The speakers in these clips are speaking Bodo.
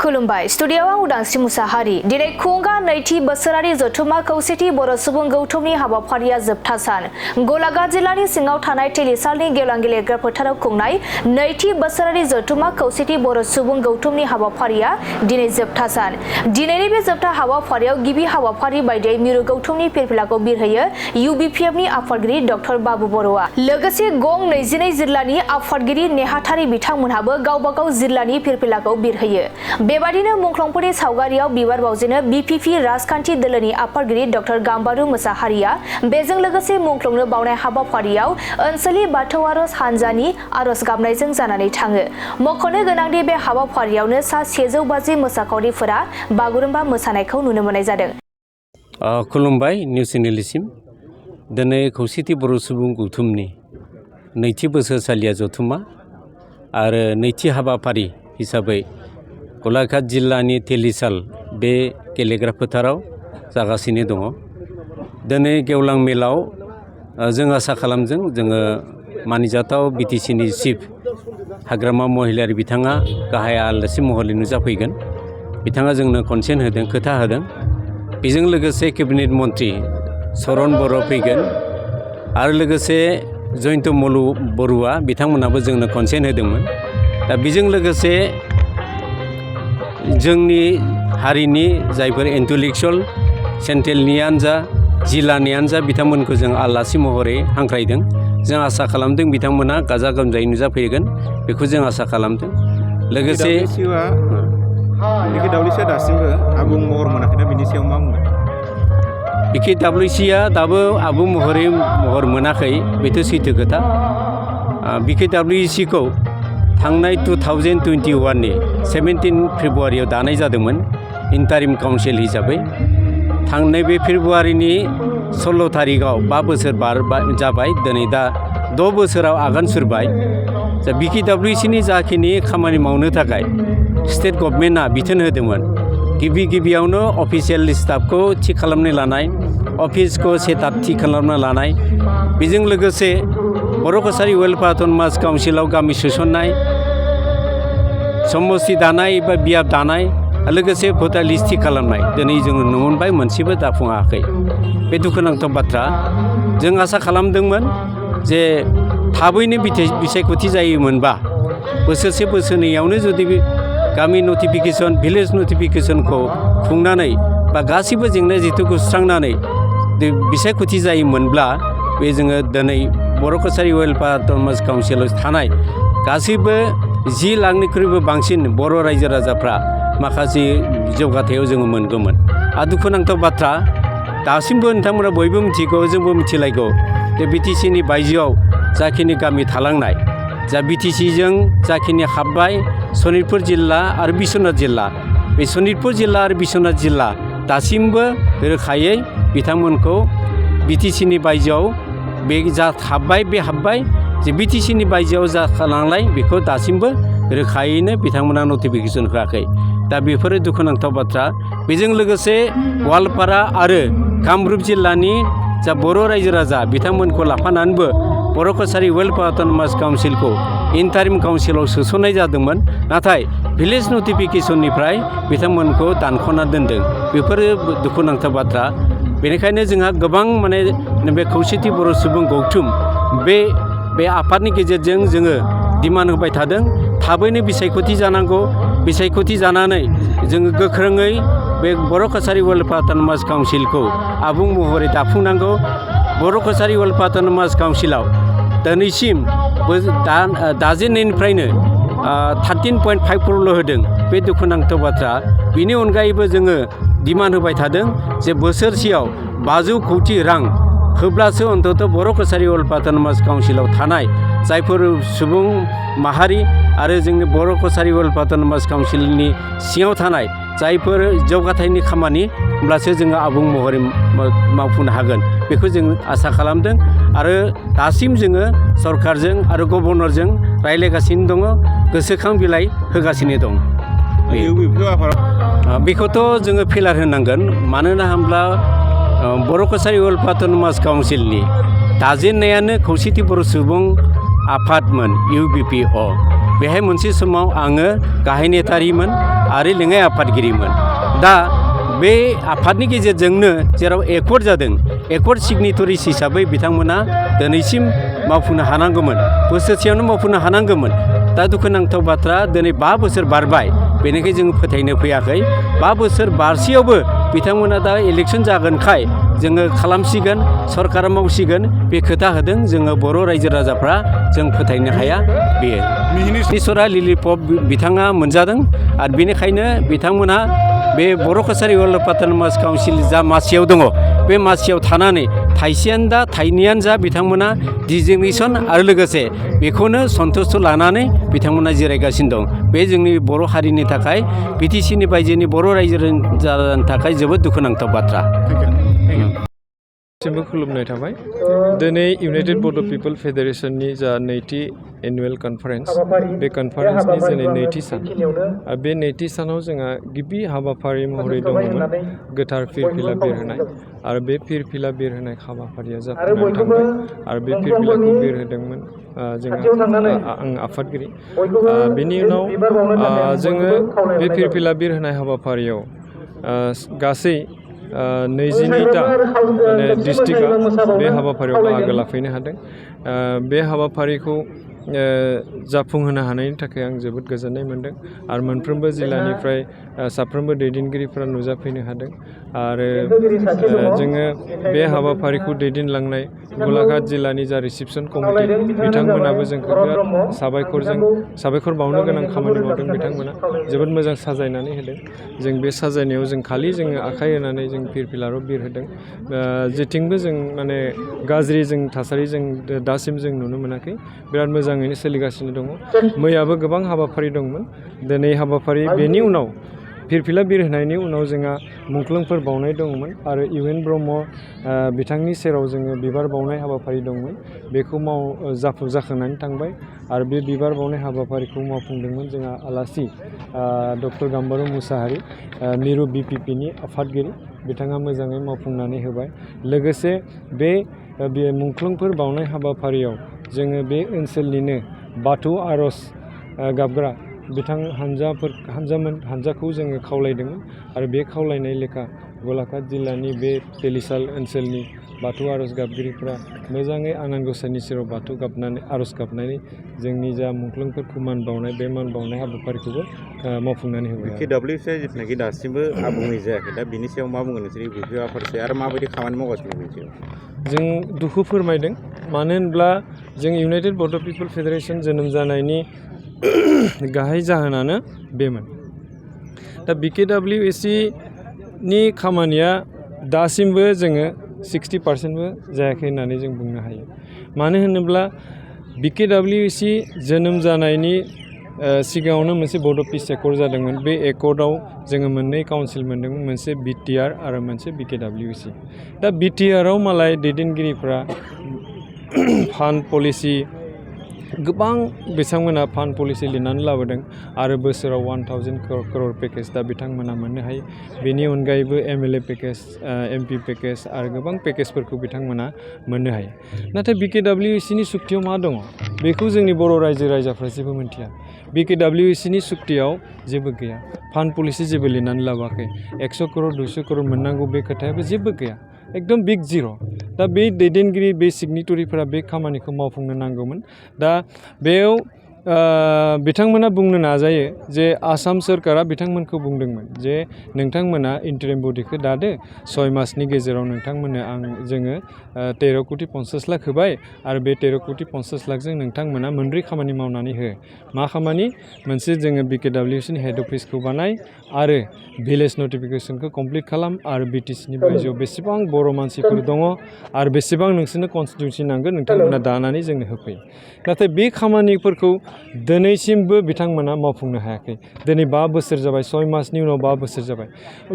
खुलुमबाय स्टुडियोआव आं उदांस्रि मुसाहारि दिनै खुंगा नैथि बोसोरारि जथुमा खौसेथि बर' सुबुं गौथुमनि हाबाफारिया जोबथा सान गलाघाट जिल्लानि सिङाव थानाय तेलिसालनि गेवलां गेलेग्रा फोथाराव खुंनाय नैथि बोसोरारि जथुमा खौसेथि बर' सुबुं गौथुमनि हाबाफारिया दिनै जोबथा सान दिनैनि बे जोबथा हाबाफारियाव गिबि हाबाफारि बायदियै मिरु गौथुमनि फिरफिलाखौ बिरहोयो UBPFनि आफादगिरि डक्टर बाबु बर'आ लोगोसे गं 22 जिल्लानि आफादगिरि नेहाथारि बिथांमोनहाबो गावबा गाव जिल्लानि फिरफिलाखौ बिरहोयो बेबादिनो मुंख्लंफोरनि सावगारियाव बिबार बावजेनो BPP राजखान्थि दोलोनि आफादगिरि डक्टर गाम्बारु मोसाहारिया बेजों लोगोसे मुंख्लंनो बावनाय हाबाफारियाव ओनसोलनि बाथौ आरज हानजानि आरज गाबनायजों जानानै थाङो मख'नो गोनांदि बे हाबाफारियावनो सा 150 मोसाखावरिफोरा बागुरुम्बा मोसानायखौ नुनो मोननाय जादों। खुलुमबाय निउस चेनेलसिम दिनै खौसेथि बर' सुबुं गौथुमनि नैथि बोसोरसालिया जथुमा आरो नैथि हाबाफारि हिसाबै गलाघाट जिल्लानि तेलिसाल बे गेलेग्रा फोथाराव जागासिनो दङ दिनै गेवलां मेलाव जों आसा खालामदों जोङो मानिजाथाव BTCनि चिफ हाग्रामा महिलारि बिथाङा गाहाय आलासि महरै नुजाफैगोन बिथाङा जोंनो कनसेन्ट होदों खोथा होदों बेजों लोगोसे केबिनेट मन्त्रि चरण बर' फैगोन आरो लोगोसे जयन्त मल्ल बरुवा बिथांमोनाबो जोंनो कनसेन्ट होदोंमोन दा बेजों लोगोसे जोंनि हारिनि जायफोर इन्टेलेक्सुवेल सेन्ट्रेलनियानो जा जिल्लानियानो जा बिथांमोनखौ जों आलासि महरै हांख्रायदों जों आसा खालामदों बिथांमोना गाजा गोमजायै नुजाफैगोन बेखौ जों आसा खालामदों लोगोसे दासिमबो आबुं महर मोनाखैना बिनि सायाव मा बुंगोन BKWCआ दाबो आबुं महर मोनाखै बेथ' सैथो खोथा BKWCखौ थांनाय 2021 नि 17 फेब्रुवारियाव दानाय जादोंमोन इन्टारिम काउन्सिल हिसाबै थांनाय बे फेब्रुवारिनि 16 तारिखआव 5 बोसोर जाबाय दिनै दा 6 बोसोराव आगान सुरबाय दा BKWCनि जाखिनि खामानि मावनो थाखाय स्टेट गभर्नमेन्टआ बिथोन होदोंमोन गिबियावनो अफिसियेल स्टाफखौ थि खालामनो लानाय अफिसखौ सेटआप थि खालामना लानाय बेजों लोगोसे बर' कसारी वेलफेयार अट'नमास काउन्सिलाव गामि सोसननाय समस्ति दानाय एबा बियाब दानाय लोगोसे भटार लिस्ट थि खालामनाय दिनै जोङो नुनो मोनबाय मोनसेबो जाफुङाखै बे दुखुनांथाव बाथ्रा जों आसा खालामदोंमोन जे थाबैनो बिसायख'थि जायोमोनबा बोसोरसे बोसोरनैयावनो जुदि गामि नटिफिकेसन भिलेज नटिफिकेसनखौ खुंनानै बा गासैबो जेंना जेथोखौ सुस्रांनानै बिसायख'थि जायोमोनब्ला बे जोङो दिनै बर' कसारी वेलफेयार अट'नमास काउन्सिलाव थानाय गासैबो 10 लाखनिख्रुइबो बांसिन बर' रायजो राजाफ्रा माखासे जौगाथायाव जोङो मोनगौमोन आरो दुखुनांथाव बाथ्रा दासिमबो नोंथांमोना बयबो मिथिगौ जोंबो मिथिलायगौ जे BTCनि बायजोआव जाखिनि गामि थालांनाय जा BTCजों जाखिनि हाबबाय सनितपुर जिल्ला आरो बिश्वनाथ जिल्ला बे सनितपुर जिल्ला आरो बिश्वनाथ जिल्ला दासिमबो रोखायै बिथांमोनखौ BTCनि बायजोआव बे जा हाबबाय बे हाबबाय जे BTCनि बायजोआव जाखालांनाय बेखौ दासिमबो रोखायैनो बिथांमोना नटिफिकेसन होआखै दा बेफोरो दुखुनांथाव बाथ्रा बेजों लोगोसे गवालपारा आरो कामरुप जिल्लानि जा बर' रायजो राजा बिथांमोनखौ लाफानानैबो बर' कसारी वेलफेयार अट'नमास काउन्सिलखौ इन्टारिम काउन्सिलाव सोसननाय जादोंमोन नाथाय भिलेज नटिफिकेसननिफ्राय बिथांमोनखौ दानख'ना दोनदों बेफोरो दुखुनांथाव बाथ्रा बेनिखायनो जोंहा गोबां माने बे खौसेथि बर' सुबुं गौथुम बे आफादनि गेजेरजों जोङो डिमान्ड होबाय थादों थाबैनो बिसायख'थि जानांगौ बिसायख'थि जानानै जोङो गोख्रोङै बे बर' कसारी वेलफेयार अट'नमास काउन्सिलखौ आबुं महरै दाफुंनांगौ बर' कसारी वेलफेयार अट'नमास काउन्सिलाव दिनैसिम दाजेननायनिफ्रायनो 13.5 क'रल' होदों बे दुखुनांथाव बाथ्रा बिनि अनगायैबो जोङो डिमान्ड होबाय थादों जे बोसोरसेयाव 500 कौटि रां होब्लासो अन्तत बर' कसारी वेलफेयार अट'नमास काउन्सिलाव थानाय जायफोर सुबुं माहारि आरो जोंनि बर' कसारी वेलफेयार अट'नमास काउन्सिलनि सिङाव थानाय जायफोर जौगाथायनि खामानि होमब्लासो जोङो आबुं महरै मावफुंनो हागोन बेखौ जों आसा खालामदों आरो दासिम जोङो सरकारजों आरो गभर्नरजों रायज्लायगासिनो दङ गोसोखां बिलाइ होगासिनो दं बेखौथ' जोङो फेलार होनांगोन मानोना होमब्ला बर' कसारी वेलफेयार अट'नमास काउन्सिलनि दाजेननायानो खौसेथि बर' सुबुं आफादमोन UBPO बेहाय मोनसे समाव आङो गाहाय नेतारिमोन आरो लेङाइ आफादगिरिमोन। दा बे आफादनि गेजेरजोंनो जेराव एकर्ड जादों एकर्ड सिगनेटरिस हिसाबै बिथांमोना दिनैसिम मावफुंनो हानांगौमोन, बोसोरसेयावनो मावफुंनो हानांगौमोन। दा दुखुनांथाव बाथ्रा दिनै 5 बोसोर बारबाय, बेनिखायनो जोङो फोथायनो फैयाखै। 5 बोसोर बारसेयावबो बिथांमोना दा इलेक्सन जागोनखाय जोङो खालामसिगोन, सरकारा मावसिगोन बे खोथा होदों। जोङो बर' रायजो राजाफ्रा जों फोथायनो हाया। बेयो मिनिस्टरा लिलिपप बिथाङा मोनजादों आरो बेनिखायनो बिथांमोनहा बे बर' कसारि वेलफेयार अट'नमास काउन्सिल जा मासियाव दङ बे मासियाव थानानै थाइसेयानो जा थाइनैयानो जा बिथांमोना डिजिगनेसन आरो लोगोसे बेखौनो सन्थुस्थ' लानानै बिथांमोना जिरायगासिनो दं। बे जोंनि बर' हारिनि थाखाय बिटिसिनि बायजोनि बर' रायजो राजानि थाखाय जोबोद दुखुनांथाव बाथ्रा। सिमबो खुलुमनाय थाबाय। दिनै इउनाइटेड बड' पिपल फेडारेसननि जा नैथि एनुवेल कनफारेन्स, बे कनफारेन्सनि दिनै नैथि सान। आरो बे नैथि सानाव जोंहा गिबि हाबाफारि महरै दङमोन गोथार फिरफिला बिरहोनाय। आरो बे फिरफिला बिरहोनाय हाबाफारिया जाफुंनानै थांबाय। आरो बे फिरफिलाखौ बिरहोदोंमोन आं आफादगिरि। बेनि उनाव जोङो बे फिरफिला बिरहोनाय हाबाफारियाव गासै 22टा डिस्ट्रिक्टआ बे हाबाफारियाव बाहागो लाफैनो हादों। बे हाबाफारिखौ जाफुंहोनो हानायनि थाखाय आं जोबोद गोजोननाय मोनदों। आरो मोनफ्रोमबो जिल्लानिफ्राय साफ्रोमबो दैदेनगिरिफ्रा नुजाफैनो हादों। आरो जोङो बे हाबाफारिखौ दैदेनलांनाय गलाघाट जिल्लानि जा रिसिपसन कमिटि बिथांमोनाबो जोंखौ बिराद साबायखर बावनो गोनां खामानि मावदों। बिथांमोना जोबोद मोजां साजायनानै होदों। जों बे साजायनायाव जों खालि जोङो आखाइ होनानै जों फिरफिलार' बिरहोदों। जेथिंबो जों माने गाज्रि जों थासारि जों दासिम जों नुनो मोनाखै। बिराद मोजाङैनो सोलिगासिनो दङ। मैयाबो गोबां हाबाफारि दंमोन। दिनै हाबाफारि बेनि उनाव फिरफिला बिरहोनायनि उनाव जोंहा मुंख्लंफोर बावनाय दंमोन आरो इउ एन ब्रह्म बिथांनि सेराव जोङो बिबार बावनाय हाबाफारि दंमोन। बेखौ जाखांनानै थांबाय। आरो बे बिबार बावनाय हाबाफारिखौ मावफुंदोंमोन जोंहा आलासि डक्टर गाम्बारु मुसाहारि, मिरु BPPनि आफादगिरि। बिथाङा मोजाङै मावफुंनानै होबाय। लोगोसे बे मुंख्लंफोर बावनाय हाबाफारियाव जोङो बे ओनसोलनिनो बाथौ आर'ज गाबग्रा बिथां हानजाखौ जोङो खावलायदोंमोन। आरो बे खावलायनाय लेखा गलाघाट जिल्लानि बे तेलिसाल ओनसोलनि बाथौ आर'ज गाबगिरिफ्रा मोजाङै आनान गसाइनि सेराव बाथौ गाबनानै आर'ज गाबनानै जोंनि जा मुंख्लंफोरखौ मान बावनाय बे मान बावनाय हाबाफारिखौबो मावफुंनानै होबाय। KWCI जिथुनाखि दासिमबो आबुङै जायाखै, दा बिनि सायाव मा बुंगोन नोंसोर बिफि आफादसे आरो माबायदि खामानि मावगासिनो बिनि सायाव? जों दुखु फोरमायदों। मानो होनब्ला जों इउनाइटेड बड' पिपल फेडारेसन जोनोम जानायनि गाहाय जाहोनानो बेमोन। दा BKWSनि खामानिया दासिमबो जोङो 60%बो जायाखै होननानै जों बुंनो हायो। मानो होनोब्ला BKWC जोनोम जानायनि सिगाङावनो मोनसे बड' पिस एकर्ड जादोंमोन। बे एकर्डआव जोङो मोननै काउन्सिल मोनदोंमोन, मोनसे BTR आरो मोनसे BKWC। दा BTRआव मालाय दैदेनगिरिफ्रा फान्ड पलिसि गोबां बिथांमोना फान्ड पलिसि लिरनानै लाबोदों। आरो बोसोराव 1000 crore पेकेज दा बिथांमोना मोननो हायो। बेनि अनगायैबो MLA पेकेज, MP पेकेज आरो गोबां पेकेजफोरखौ बिथांमोना मोननो हायो। नाथाय BKWCनि सुक्तियाव मा दङ बेखौ जोंनि बर' रायजो राजाफ्रा जेबो मिन्थिया। BKWCनि सुक्तियाव जेबो गैया। फान्ड पलिसि जेबो लिरनानै लाबोआखै। 100 crore 200 crore मोननांगौ बे खोथायाबो जेबो गैया। एकदम बिग जिर'। दा बे दैदेनगिरि बे सिगनेटरिफोरा बे खामानिखौ मावफुंनो नांगौमोन। दा बेयाव बिथांमोना बुंनो नाजायो जे आसाम सोरखारा बिथांमोनखौ बुंदोंमोन जे नोंथांमोना इन्टारिम बडिखौ दादो, 6 मासनि गेजेराव नोंथांमोननो जोङो 13 कोटि 50 लाख होबाय। आरो बे 13 कोटि 50 लाखजों नोंथांमोना मोनब्रै खामानि मावनानै हो। मा खामानि? मोनसे जोङो BKWCनि हेड अफिसखौ बानाय आरो भिलेज नटिफिकेसनखौ कमप्लिट खालाम। आरो BTCनि बायजोआव बेसेबां बर' मानसिफोर दङ आरो बेसेबां नोंसोरनो कनस्टिटिउन्सि नांगोन नोंथांमोना दानानै जोंनो होफै। नाथाय बे खामानिफोरखौ दिनैसिमबो बिथांमोना मावफुंनो हायाखै। दिनै 5 बोसोर जाबाय, 6 मासनि उनाव 5 बोसोर जाबाय।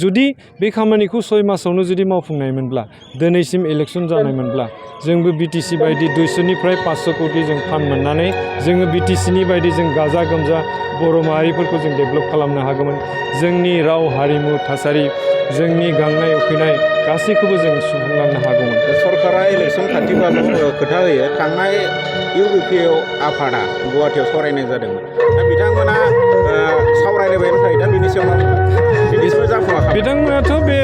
जुदि बे खामानिखौ 6 मासावनो जुदि मावफुंनायमोनब्ला, दिनैसिम इलेक्सन जानायमोनब्ला जोंबो BTC बायदि 200निफ्राय 500 कोटि जों फान्ड मोननानै जोङो BTCनि बायदि जों गाजा गोमजा बर' माहारिफोरखौ जों डेभेलप खालामनो हागौमोन। जोंनि राव हारिमु थासारि, जोंनि गांनाय उखैनाय गासैखौबो जों सुफुंलांनो हागौमोन। सरकारा इलेक्सन खाथिबाबो खोथा होयो। थांनाय UBP आफादा गुवाहाटियाव सावरायनाय जादोंमोन। दा बिथांमोना सावरायलायबाय थायो दा बिनि सायाव मा बुंगोन बिनिसिमबो जाफुङाखै बिथांमोनाथ' बे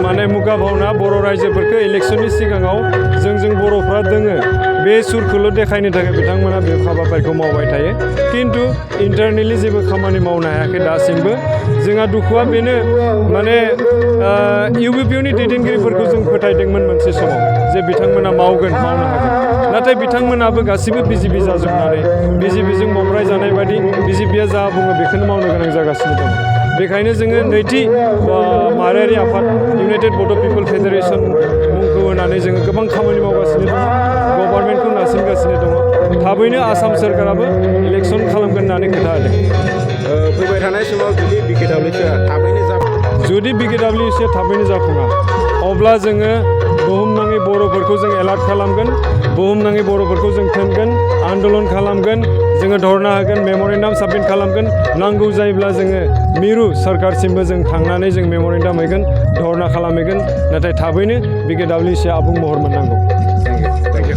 माने मुगा भावना बर' रायजोफोरखौ इलेक्सननि सिगाङाव जों बर'फ्रा दोङो बे सुरखौल' देखायनो थाखाय बिथांमोना बे हाबाफारिखौ मावबाय थायो खिन्थु इन्टारनेलि जेबो खामानि मावनो हायाखै दासिमबो जोंहा दुखुआ बेनो माने इउबिपिनि दैदेनगिरिफोरखौ जों फोथायदोंमोन मोनसे समाव जे बिथांमोना मावनो हागोन नाथाय बिथांमोनाबो गासिबो बिजेपि जाजोबनानै बिजेपिजों बमब्राय जानाय बायदि बिजेपिया जा बुङो बेखौनो मावनो गोनां जागासिनो दं बेखायनो जोङो नैथि माहारियारि आफाद इउनाइटेड बड' पिपल फेडारेसन मुंखौ होनानै जोङो गोबां खामानि मावगासिनो दङ गभर्नमेन्टखौ नारसिनगासिनो दङ थाबैनो आसाम सोरखाराबो इलेक्सन खालामगोन होननानै खोथा होदों फैबाय थानाय समाव जुदि बिकेडाब्लिउसिआ थाबैनो जुदि बिकेडाब्लिउसिआ थाबैनो जाफुङा अब्ला जोङो बुहुमनाङै बर'फोरखौ जों एलार्ट खालामगोन बुहुमनाङै बर'फोरखौ जों थोनगोन आन्दलन खालामगोन जोङो धरना होगोन मेम'रेन्डाम साबमिट खालामगोन नांगौ जायोब्ला जोङो मिरु सरकारसिमबो जों थांनानै जों मेम'रेन्डाम हैगोन धरना खालामहैगोन नाथाय थाबैनो बिकेडाब्लिउसिआ आबुं महर मोननांगौ